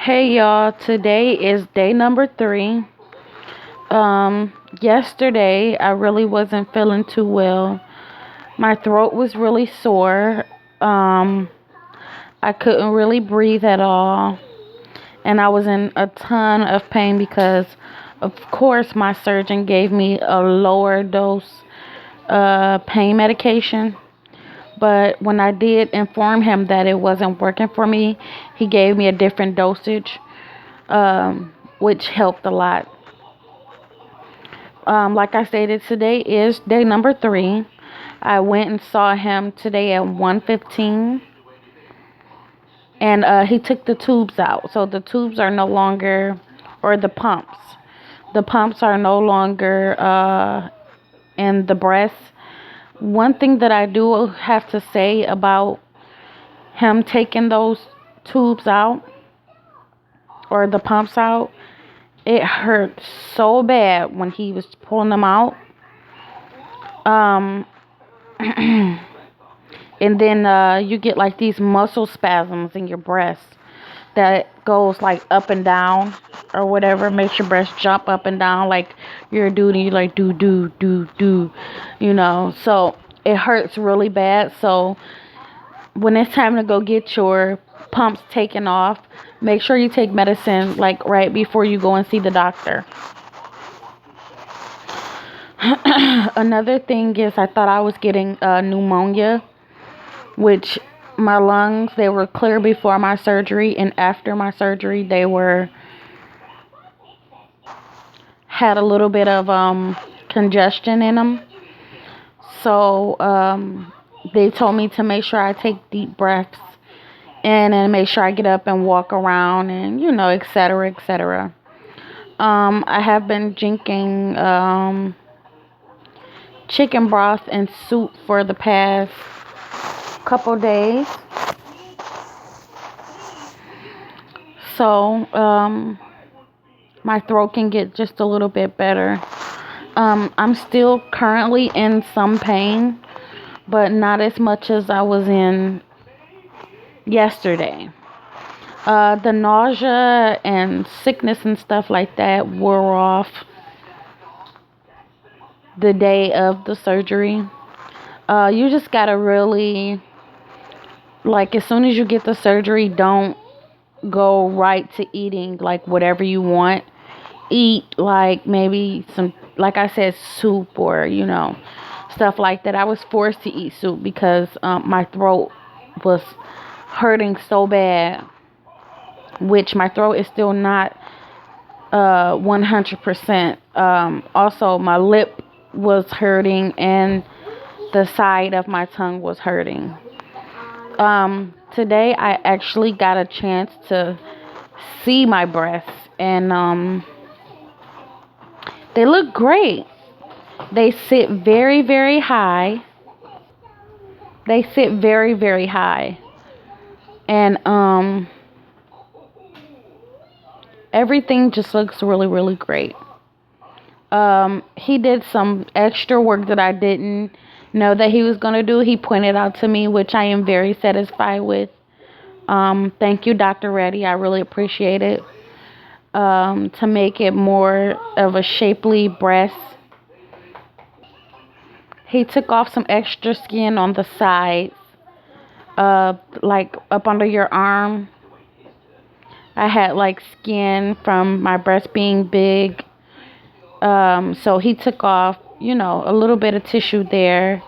Hey y'all, today is day number 3. Yesterday I really wasn't feeling too well. My throat was really sore. Um, I couldn't really breathe at all, and I was in a ton of pain because, of course, my surgeon gave me a lower dose pain medication. But when I did inform him that it wasn't working for me, he gave me a different dosage, which helped a lot. Like I stated, today is day number 3. I went and saw him today at 1:15, and he took the tubes out. So the tubes are no longer, or the pumps. The pumps are no longer in the breast. One thing that I do have to say about him taking those tubes out, or the pumps out, it hurt so bad when he was pulling them out. Um, and then you get like these muscle spasms in your breast that goes like up and down or whatever, makes your breast jump up and down like you're a dude and you like do. So it hurts really bad. So when it's time to go get your pumps taken off, make sure you take medicine like right before you go and see the doctor. Another thing is I thought I was getting pneumonia, which my lungs, they were clear before my surgery, and after my surgery they were had a little bit of congestion in them. So they told me to make sure I take deep breaths and then make sure I get up and walk around and etc., etc. I have been drinking chicken broth and soup for the past couple days. So my throat can get just a little bit better. I'm still currently in some pain, but not as much as I was in yesterday. The nausea and sickness and stuff like that wore off the day of the surgery. You just gotta really, like, as soon as you get the surgery, don't go right to eating like whatever you want. Eat like maybe some, like I said, soup or stuff like that. I was forced to eat soup because my throat was hurting so bad, which my throat is still not 100%. Also, my lip was hurting and the side of my tongue was hurting. Today I actually got a chance to see my breasts, and they look great. They sit very, very high. They sit very, very high. And everything just looks really, really great. He did some extra work that I didn't know that he was going to do. He pointed out to me, which I am very satisfied with. Thank you, Dr. Reddy. I really appreciate it. To make it more of a shapely breast. He took off some extra skin on the sides, like up under your arm. I had like skin from my breast being big. So he took off, a little bit of tissue there,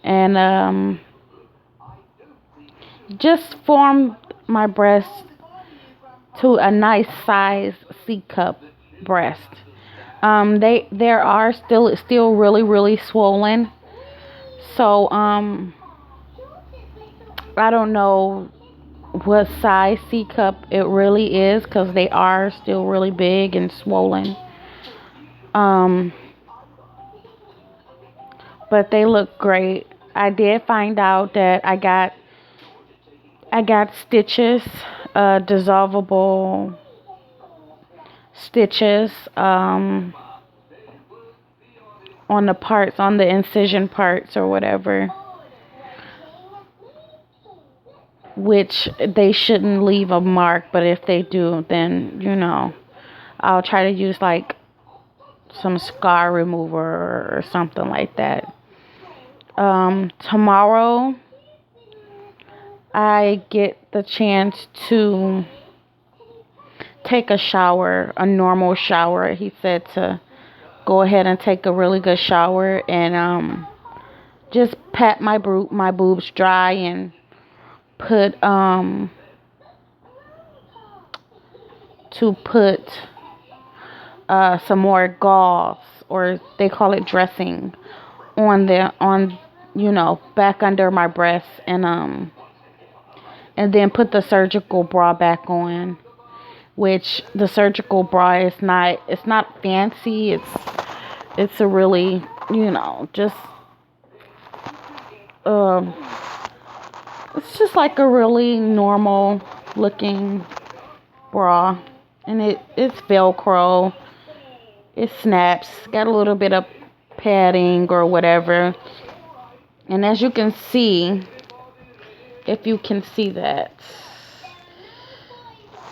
and just formed my breast to a nice size C cup breast. There are still really, really swollen. So I don't know what size C cup it really is because they are still really big and swollen. Um, but they look great. I did find out that I got stitches, dissolvable stitches, on the parts, on the incision parts or whatever. which they shouldn't leave a mark, but if they do, then I'll try to use like some scar remover or something like that. Tomorrow I get the chance to take a shower, a normal shower. He said to go ahead and take a really good shower and just pat my boobs dry and put some more gauze, or they call it dressing, on back under my breasts, and then put the surgical bra back on, which the surgical bra is not, it's not fancy. It's a really, just um it's just like a really normal looking bra, and it's velcro. It snaps, got a little bit of padding or whatever. And as you can see, if you can see that,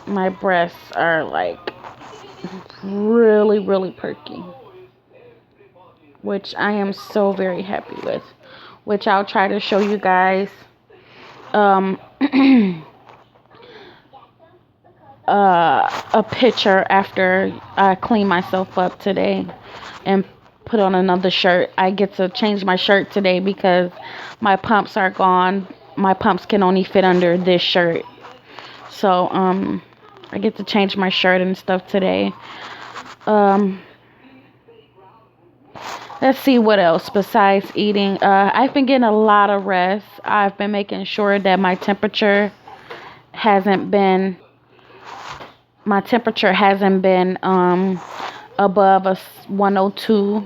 my breasts are like really, really perky, which I am so very happy with, which I'll try to show you guys um, a picture after I clean myself up today and put on another shirt. I get to change my shirt today because my pumps are gone. My pumps can only fit under this shirt. So I get to change my shirt and stuff today. Let's see what else besides eating. I've been getting a lot of rest. I've been making sure that hasn't been my temperature hasn't been above a 102.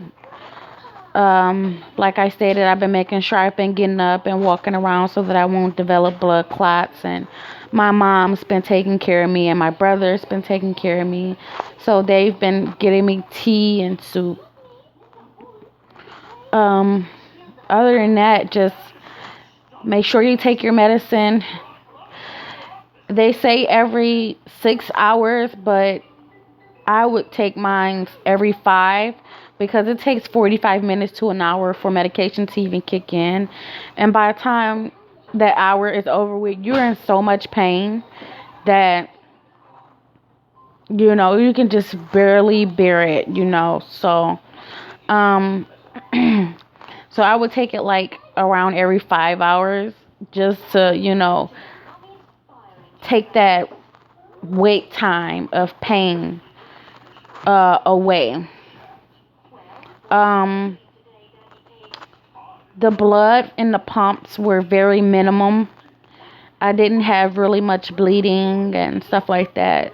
Like I stated, I've been making sure I've been getting up and walking around so that I won't develop blood clots. And my mom's been taking care of me, and my brother's been taking care of me. So they've been getting me tea and soup. Other than that, just make sure you take your medicine. They say every 6 hours, but I would take mine every 5, because it takes 45 minutes to an hour for medication to even kick in. And by the time that hour is over with, you're in so much pain that, you can just barely bear it, So, so I would take it like around every 5 hours, just to, take that wait time of pain away. Um, the blood in the pumps were very minimum. I didn't have really much bleeding and stuff like that.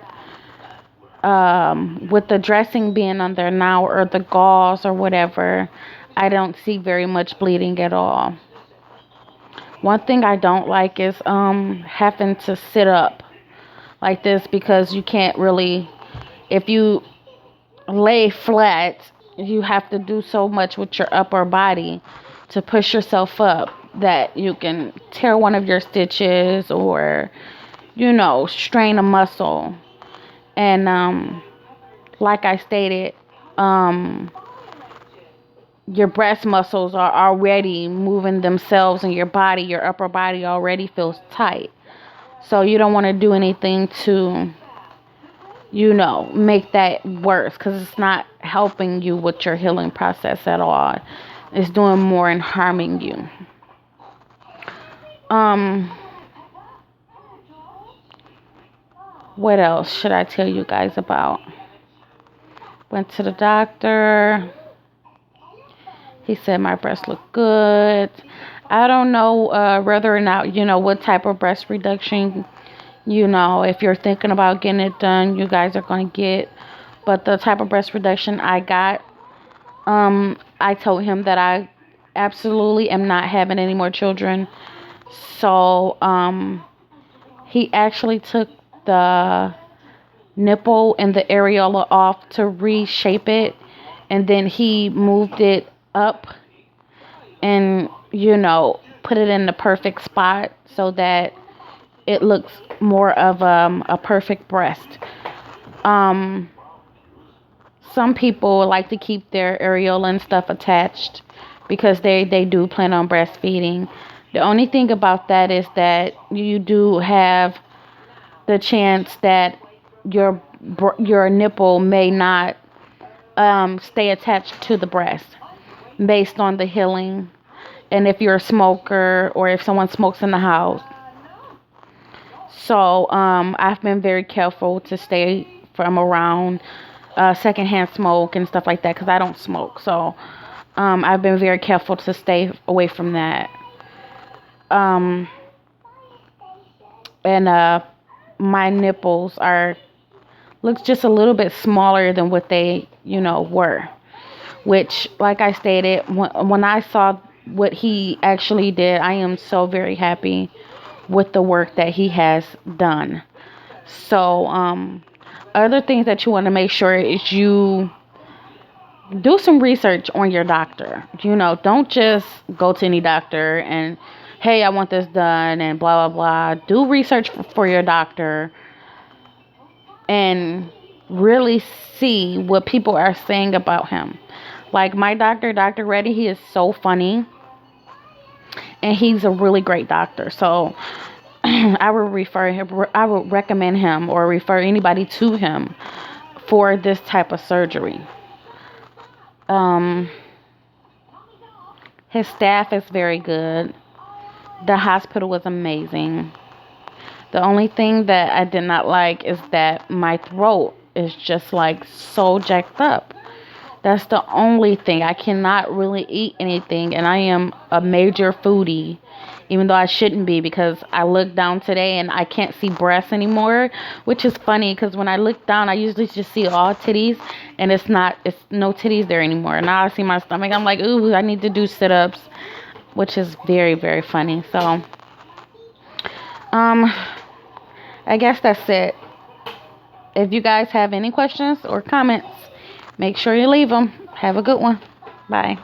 With the dressing being on there now, or the gauze or whatever, I don't see very much bleeding at all. One thing I don't like is having to sit up like this, because you can't really, if you lay flat, you have to do so much with your upper body to push yourself up that you can tear one of your stitches, or strain a muscle. And like I stated, your breast muscles are already moving themselves, and your upper body already feels tight. So you don't want to do anything to make that worse, because it's not helping you with your healing process at all. It's doing more and harming you. What else should I tell you guys about? Went to the doctor. He said my breasts look good. I don't know whether or not, what type of breast reduction, if you're thinking about getting it done, you guys are going to get. But the type of breast reduction I got, I told him that I absolutely am not having any more children. So he actually took the nipple and the areola off to reshape it, and then he moved it up and put it in the perfect spot so that it looks more of a perfect breast. Um, some people like to keep their areola and stuff attached because they do plan on breastfeeding. The only thing about that is that you do have the chance that your nipple may not stay attached to the breast based on the healing, and if you're a smoker or if someone smokes in the house. So I've been very careful to stay from around secondhand smoke and stuff like that because I don't smoke. So I've been very careful to stay away from that. Um, and my nipples are looks just a little bit smaller than what they were. Which, like I stated, when I saw what he actually did, I am so very happy with the work that he has done. So, other things that you want to make sure is you do some research on your doctor. Don't just go to any doctor and, hey, I want this done and blah, blah, blah. Do research for your doctor and really see what people are saying about him. Like my doctor, Dr. Reddy, he is so funny and he's a really great doctor. So I would recommend him or refer anybody to him for this type of surgery. Um, his staff is very good. The hospital was amazing. The only thing that I did not like is that my throat is just like so jacked up. That's the only thing. I cannot really eat anything, and I am a major foodie, even though I shouldn't be because I look down today and I can't see breasts anymore, which is funny because when I look down, I usually just see all titties, and it's no titties there anymore. Now I see my stomach. I'm like, ooh, I need to do sit-ups, which is very, very funny. So, I guess that's it. If you guys have any questions or comments, make sure you leave them. Have a good one. Bye.